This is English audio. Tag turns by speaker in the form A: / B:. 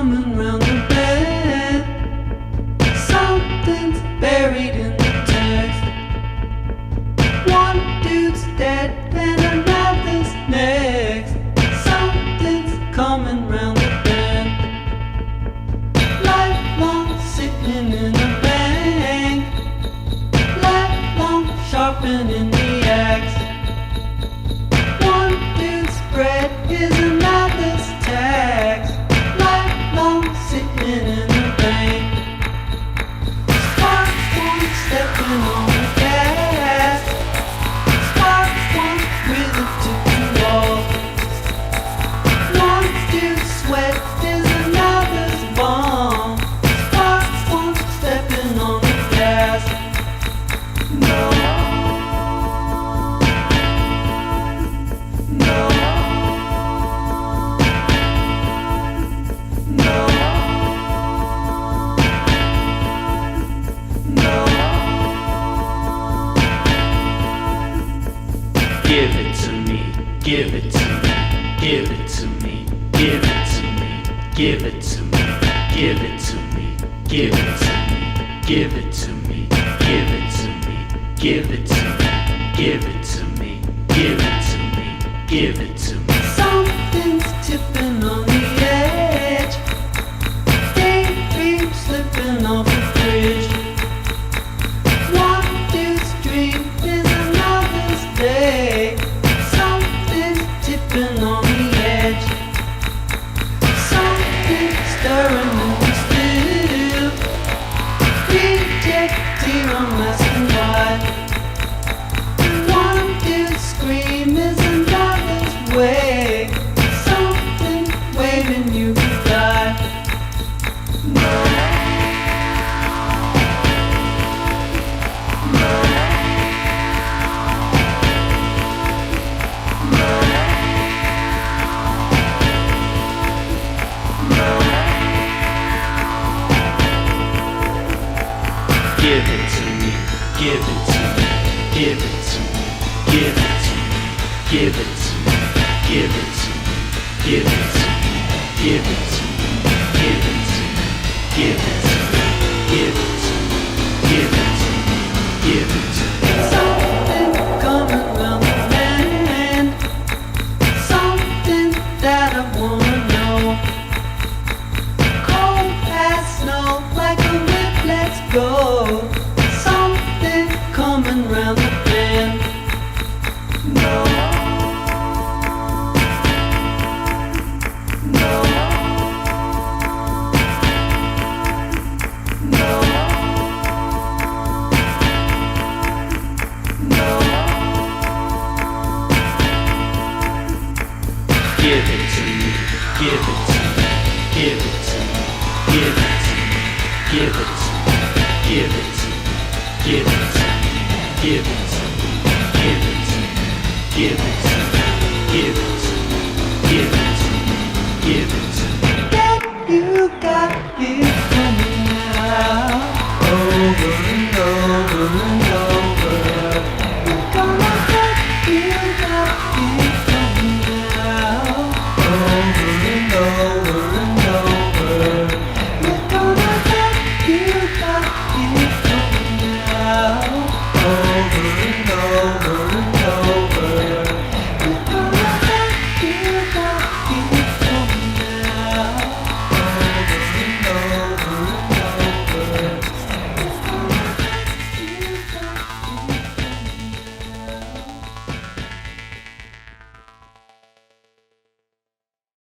A: coming round the bend. Something's buried in the text. One dude's dead and another's next. Something's coming round the bend. Lifelong sitting in a bank. Lifelong sharpening the axe. One dude's bread is another's tax. Lifelong sitting in the bank. Spark one stepping on the gas. Spark one with a tipping wall. One dude's sweat is another's bomb. Spark one stepping on the gas. No. No. No. No. Give it to me, give it to me, give it to me, give it to me, give it to me, give it to me, give it to me, give it to me, give it to me, give it to me, give it to me, give it to me, give it to me. Something's tipping on the edge. Daydream slipping off the bridge. One dude's dream is another's day. Something's tipping on the edge. Something stirring in the still. Reject tear, I'm asking why. One dude's scream is another's way. Something waving you goodbye. No. No. No. No. Give it to me, give it to me, give it to me, give it to me, give it to me, give it to me, give it to me, give it to me, give it to me, give it to me, give it to me, give it to me, give it to me. Something coming round the bend. Something that I wanna know. Cold as snow, like a whip, let's go. Something coming round the bend. No. No. No. No. Give it to me, give it to me, give it to me, give it to me, give it to me, give it to me, give it to me, give it to me, give it to me, give it to me, give it to me, give it to me, give it to me. That you got it coming out over and over and over. Gonna get you got it.